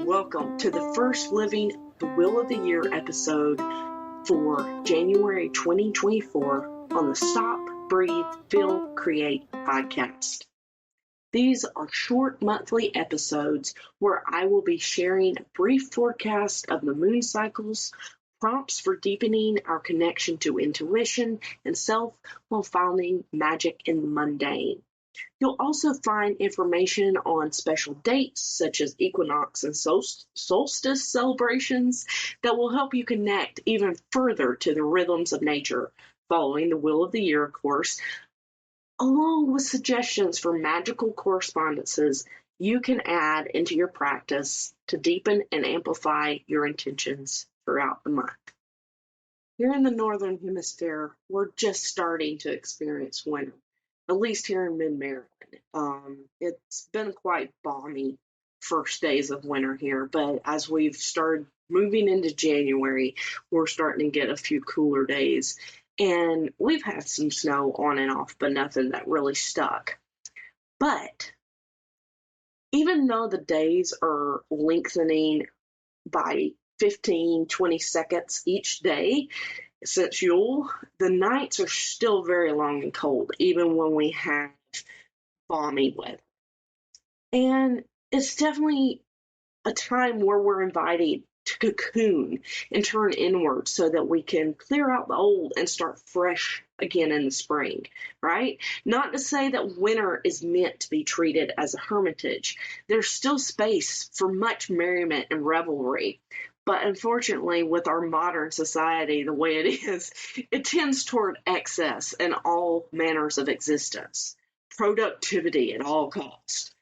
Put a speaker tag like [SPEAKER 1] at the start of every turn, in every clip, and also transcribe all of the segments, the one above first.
[SPEAKER 1] welcome to the first Living the Wheel of the Year episode for January 2024 on the Stop, Breathe, Feel, Create podcast. These are short monthly episodes where I will be sharing a brief forecast of the moon cycles, prompts for deepening our connection to intuition and self while finding magic in the mundane. You'll also find information on special dates such as Equinox and Solstice Celebrations that will help you connect even further to the rhythms of nature, following the wheel of the year, of course, along with suggestions for magical correspondences you can add into your practice to deepen and amplify your intentions throughout the month. Here in the Northern Hemisphere, we're just starting to experience winter. At least here in mid-Maryland. It's been quite balmy first days of winter here, but as we've started moving into January, we're starting to get a few cooler days. And we've had some snow on and off, but nothing that really stuck. But even though the days are lengthening by 15, 20 seconds each day, since Yule, the nights are still very long and cold, even when we have balmy weather. And it's definitely a time where we're invited to cocoon and turn inward so that we can clear out the old and start fresh again in the spring, right? Not to say that winter is meant to be treated as a hermitage. There's still space for much merriment and revelry. But unfortunately, with our modern society the way it is, it tends toward excess in all manners of existence, productivity at all costs.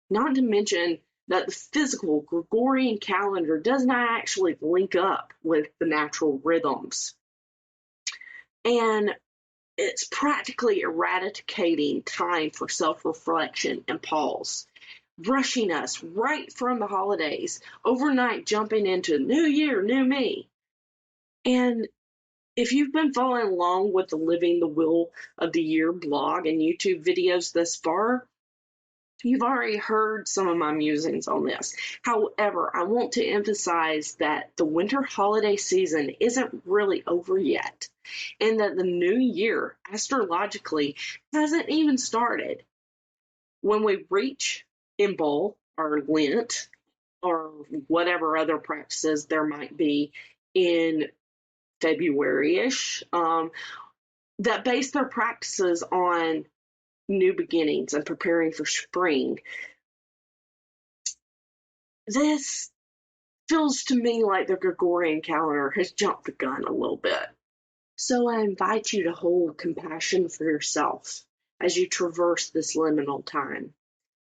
[SPEAKER 1] Not to mention that the physical Gregorian calendar does not actually link up with the natural rhythms. And it's practically eradicating time for self-reflection and pause, rushing us right from the holidays, overnight jumping into new year, new me. And if you've been following along with the Living the Wheel of the Year blog and YouTube videos thus far, you've already heard some of my musings on this. However, I want to emphasize that the winter holiday season isn't really over yet, and that the new year, astrologically, hasn't even started. When we reach Imbolc or Lent or whatever other practices there might be in February-ish that base their practices on new beginnings and preparing for spring. This feels to me like the Gregorian calendar has jumped the gun a little bit. So I invite you to hold compassion for yourself as you traverse this liminal time.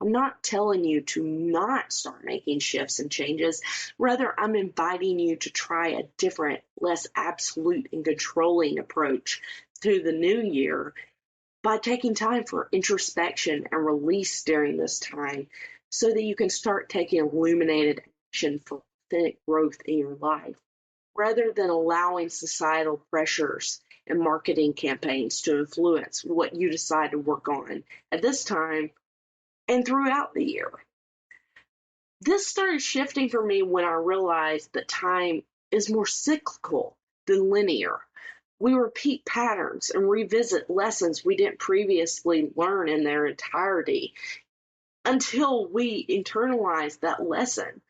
[SPEAKER 1] I'm not telling you to not start making shifts and changes. Rather, I'm inviting you to try a different, less absolute and controlling approach to the new year by taking time for introspection and release during this time so that you can start taking illuminated action for authentic growth in your life, rather than allowing societal pressures and marketing campaigns to influence what you decide to work on at this time and throughout the year. This started shifting for me when I realized that time is more cyclical than linear. We repeat patterns and revisit lessons we didn't previously learn in their entirety until we internalize that lesson,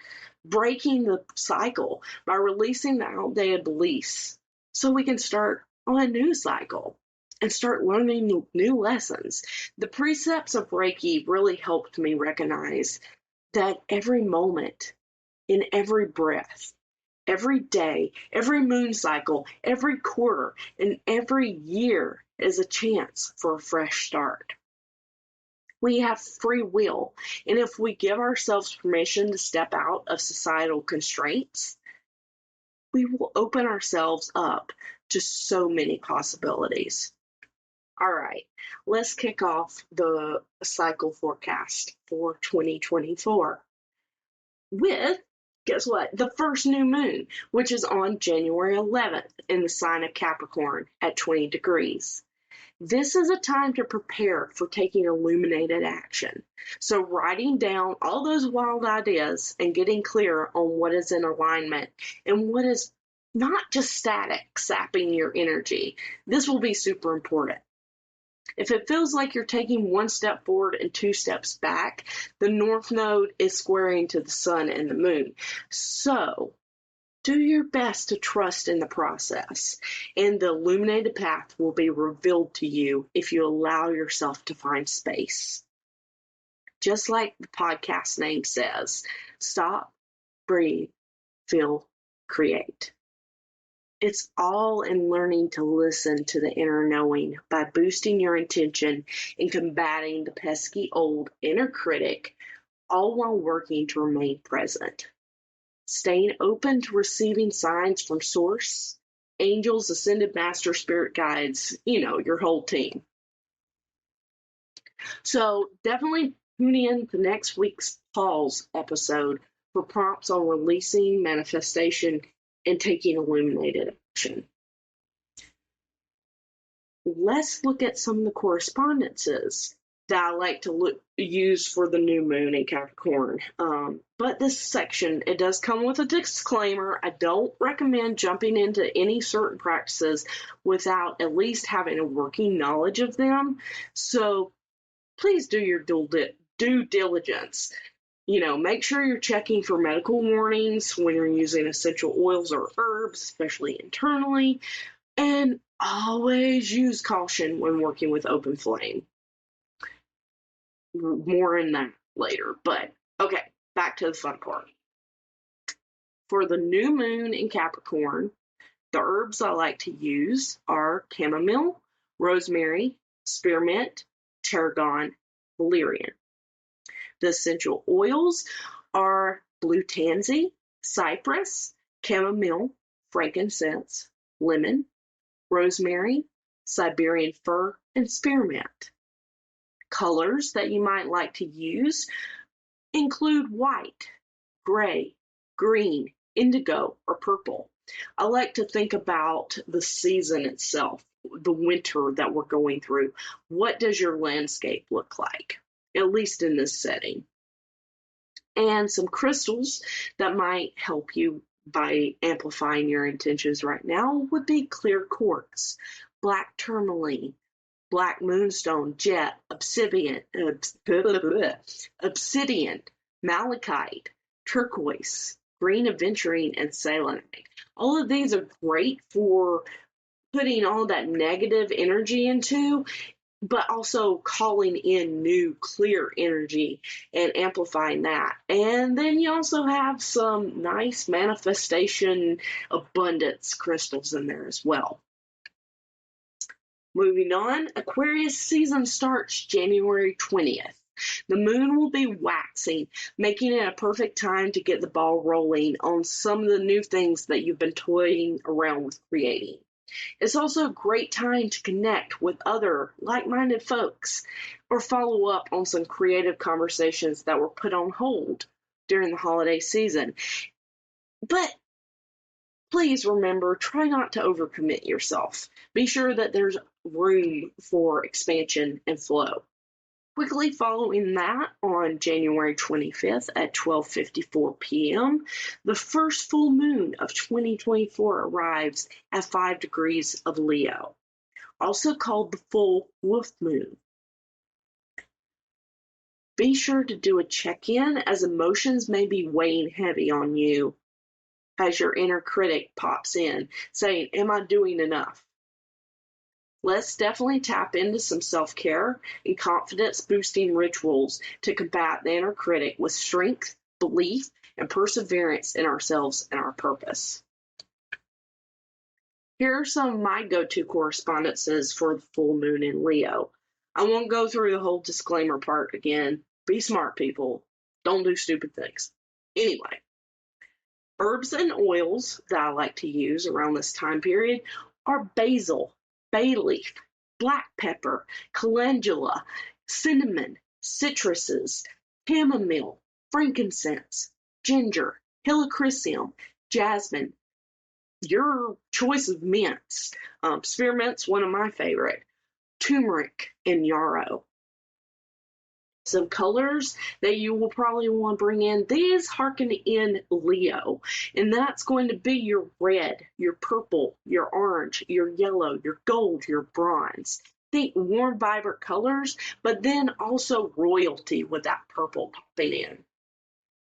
[SPEAKER 1] breaking the cycle by releasing the outdated beliefs so we can start on a new cycle and start learning new lessons. The precepts of Reiki really helped me recognize that every moment, in every breath, every day, every moon cycle, every quarter, and every year is a chance for a fresh start. We have free will, and if we give ourselves permission to step out of societal constraints, we will open ourselves up to so many possibilities. All right, let's kick off the cycle forecast for 2024 with, guess what, the first new moon, which is on January 11th in the sign of Capricorn at 20 degrees. This is a time to prepare for taking illuminated action. So writing down all those wild ideas and getting clear on what is in alignment and what is not just static, sapping your energy. This will be super important. If it feels like you're taking one step forward and two steps back, the North Node is squaring to the Sun and the Moon. So do your best to trust in the process, and the illuminated path will be revealed to you if you allow yourself to find space. Just like the podcast name says, stop, breathe, feel, create. It's all in learning to listen to the inner knowing by boosting your intention and combating the pesky old inner critic, all while working to remain present. Staying open to receiving signs from Source, angels, ascended master, spirit guides, your whole team. So definitely tune in to next week's Pause episode for prompts on releasing, manifestation, and taking illuminated action. Let's look at some of the correspondences that I like to use for the new moon in Capricorn. But this section, it does come with a disclaimer. I don't recommend jumping into any certain practices without at least having a working knowledge of them. So please do your due diligence. Make sure you're checking for medical warnings when you're using essential oils or herbs, especially internally, and always use caution when working with open flame. More in that later, but okay, back to the fun part. For the new moon in Capricorn, the herbs I like to use are chamomile, rosemary, spearmint, tarragon, valerian. The essential oils are blue tansy, cypress, chamomile, frankincense, lemon, rosemary, Siberian fir, and spearmint. Colors that you might like to use include white, gray, green, indigo, or purple. I like to think about the season itself, the winter that we're going through. What does your landscape look like, at least in this setting? And some crystals that might help you by amplifying your intentions right now would be clear quartz, black tourmaline, black moonstone, jet, obsidian, malachite, turquoise, green aventurine, and selenite. All of these are great for putting all that negative energy into, but also calling in new clear energy and amplifying that. And then you also have some nice manifestation abundance crystals in there as well. Moving on, Aquarius season starts January 20th. The moon will be waxing, making it a perfect time to get the ball rolling on some of the new things that you've been toying around with creating. It's also a great time to connect with other like-minded folks or follow up on some creative conversations that were put on hold during the holiday season. But please remember, try not to overcommit yourself. Be sure that there's room for expansion and flow. Quickly following that, on January 25th at 12:54 p.m., the first full moon of 2024 arrives at 5 degrees of Leo, also called the full wolf moon. Be sure to do a check-in, as emotions may be weighing heavy on you as your inner critic pops in, saying, "Am I doing enough?" Let's definitely tap into some self-care and confidence-boosting rituals to combat the inner critic with strength, belief, and perseverance in ourselves and our purpose. Here are some of my go-to correspondences for the full moon in Leo. I won't go through the whole disclaimer part again. Be smart, people. Don't do stupid things. Anyway, herbs and oils that I like to use around this time period are basil, bay leaf, black pepper, calendula, cinnamon, citruses, chamomile, frankincense, ginger, helichrysum, jasmine, your choice of mints. Spearmint's one of my favorite. turmeric, and yarrow. Some colors that you will probably want to bring in, these harken in Leo, and that's going to be your red, your purple, your orange, your yellow, your gold, your bronze. Think warm, vibrant colors, but then also royalty with that purple popping in.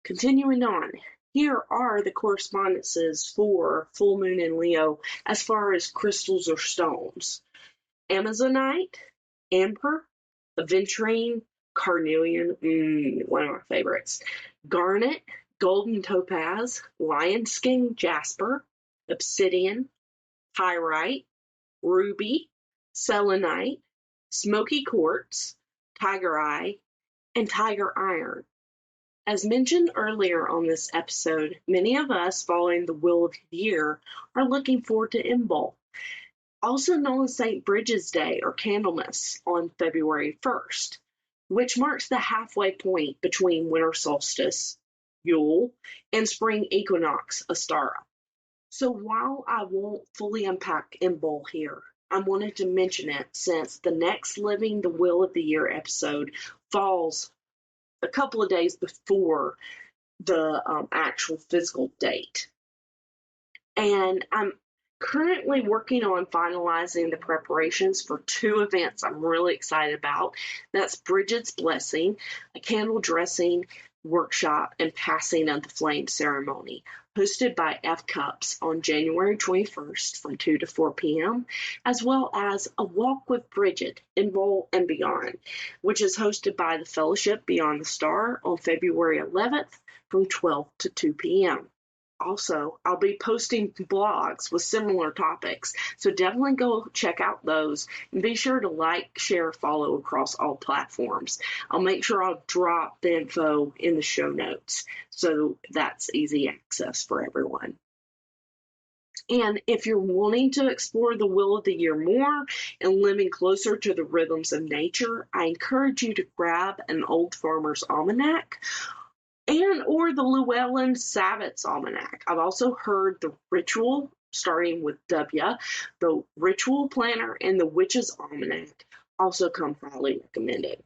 [SPEAKER 1] Continuing on, here are the correspondences for full moon in Leo as far as crystals or stones. Amazonite, amber, aventurine, carnelian, one of my favorites, garnet, golden topaz, lion skin jasper, obsidian, pyrite, ruby, selenite, smoky quartz, tiger eye, and tiger iron. As mentioned earlier on this episode, many of us following the wheel of the year are looking forward to Imbolc, also known as St. Bridget's Day or Candlemas on February 1st, which marks the halfway point between winter solstice, Yule, and spring equinox, Astara. So while I won't fully unpack Imbolc here, I wanted to mention it since the next Living the Wheel of the Year episode falls a couple of days before the actual physical date. And I'm currently working on finalizing the preparations for two events I'm really excited about. That's Bridget's Blessing, a candle dressing workshop and passing of the flame ceremony, hosted by F Cups on January 21st from 2 to 4 p.m., as well as a Walk with Bridget, Imbolc and Beyond, which is hosted by the Fellowship Beyond the Star on February 11th from 12 to 2 p.m. Also, I'll be posting blogs with similar topics, so definitely go check out those and be sure to like, share, follow across all platforms. I'll make sure I'll drop the info in the show notes, so that's easy access for everyone. And if you're wanting to explore the Wheel of the Year more and living closer to the rhythms of nature, I encourage you to grab an Old Farmer's Almanac and or the Llewellyn Sabbath's Almanac. I've also heard the Ritual, starting with W, the Ritual Planner, and the Witch's Almanac also come highly recommended.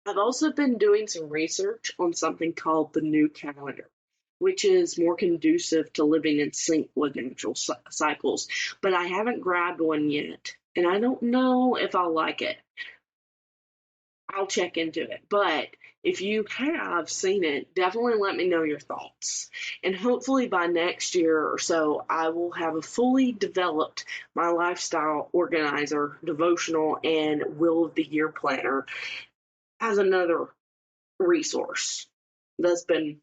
[SPEAKER 1] I've also been doing some research on something called the New Calendar, which is more conducive to living in sync with natural cycles, but I haven't grabbed one yet, and I don't know if I'll like it. I'll check into it, but if you have seen it, definitely let me know your thoughts. And hopefully by next year or so, I will have a fully developed my lifestyle organizer, devotional, and Wheel of the Year planner as another resource that's been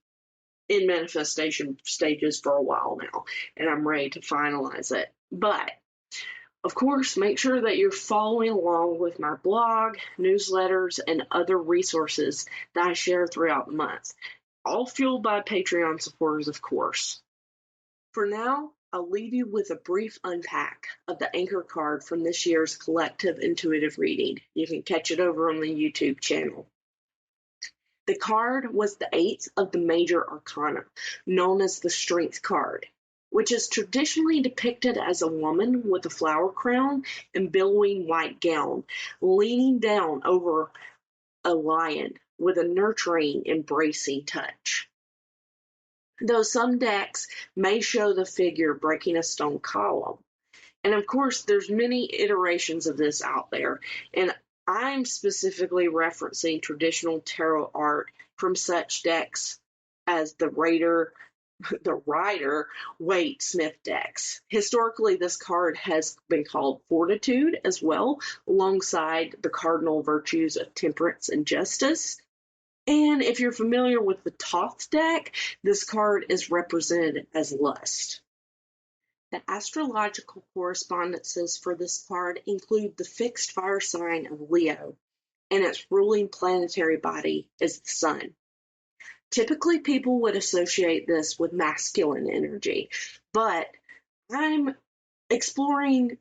[SPEAKER 1] in manifestation stages for a while now, and I'm ready to finalize it. But of course, make sure that you're following along with my blog, newsletters, and other resources that I share throughout the month, all fueled by Patreon supporters, of course. For now, I'll leave you with a brief unpack of the anchor card from this year's collective intuitive reading. You can catch it over on the YouTube channel. The card was the 8th of the major arcana, known as the Strength card, which is traditionally depicted as a woman with a flower crown and billowing white gown, leaning down over a lion with a nurturing, embracing touch. Though some decks may show the figure breaking a stone column. And of course, there's many iterations of this out there, and I'm specifically referencing traditional tarot art from such decks as the Rider Waite-Smith decks. Historically, this card has been called Fortitude as well, alongside the cardinal virtues of temperance and justice. And if you're familiar with the Thoth deck, this card is represented as Lust. The astrological correspondences for this card include the fixed fire sign of Leo, and its ruling planetary body is the Sun. Typically, people would associate this with masculine energy, but I'm exploring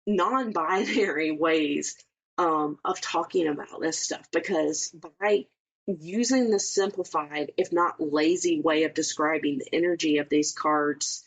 [SPEAKER 1] non-binary ways of talking about this stuff, because by using the simplified, if not lazy, way of describing the energy of these cards,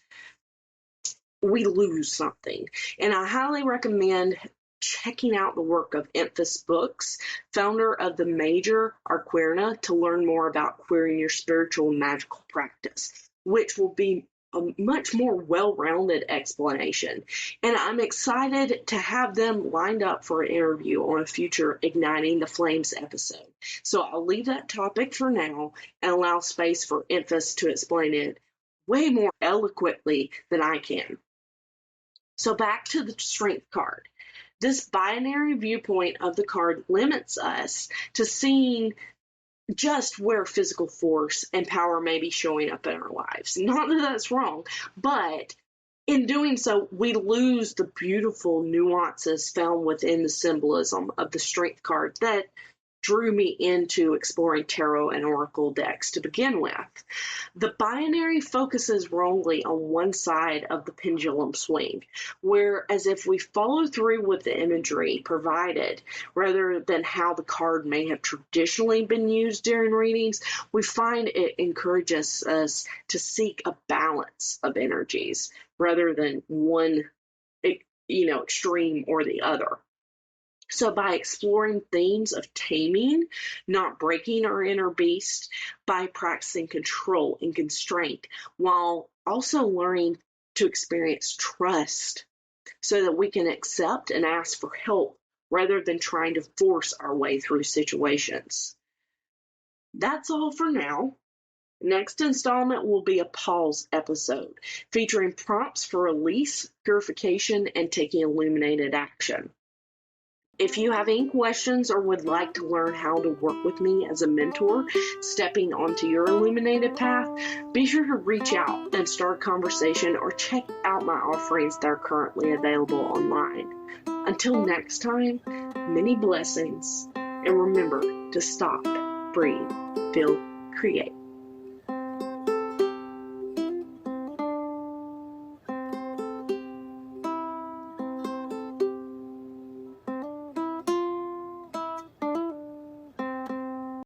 [SPEAKER 1] we lose something. And I highly recommend checking out the work of Emphas Books, founder of the major Aquariana, to learn more about queering your spiritual and magical practice, which will be a much more well-rounded explanation. And I'm excited to have them lined up for an interview on a future Igniting the Flames episode. So I'll leave that topic for now and allow space for Emphas to explain it way more eloquently than I can. So back to the Strength card. This binary viewpoint of the card limits us to seeing just where physical force and power may be showing up in our lives. Not that that's wrong, but in doing so, we lose the beautiful nuances found within the symbolism of the Strength card that drew me into exploring tarot and oracle decks to begin with. The binary focuses wrongly on one side of the pendulum swing, whereas if we follow through with the imagery provided, rather than how the card may have traditionally been used during readings, we find it encourages us to seek a balance of energies rather than one, extreme or the other. So by exploring themes of taming, not breaking our inner beast, by practicing control and constraint, while also learning to experience trust so that we can accept and ask for help rather than trying to force our way through situations. That's all for now. Next installment will be a pause episode featuring prompts for release, purification, and taking illuminated action. If you have any questions or would like to learn how to work with me as a mentor, stepping onto your illuminated path, be sure to reach out and start a conversation or check out my offerings that are currently available online. Until next time, many blessings, and remember to stop, breathe, feel, create.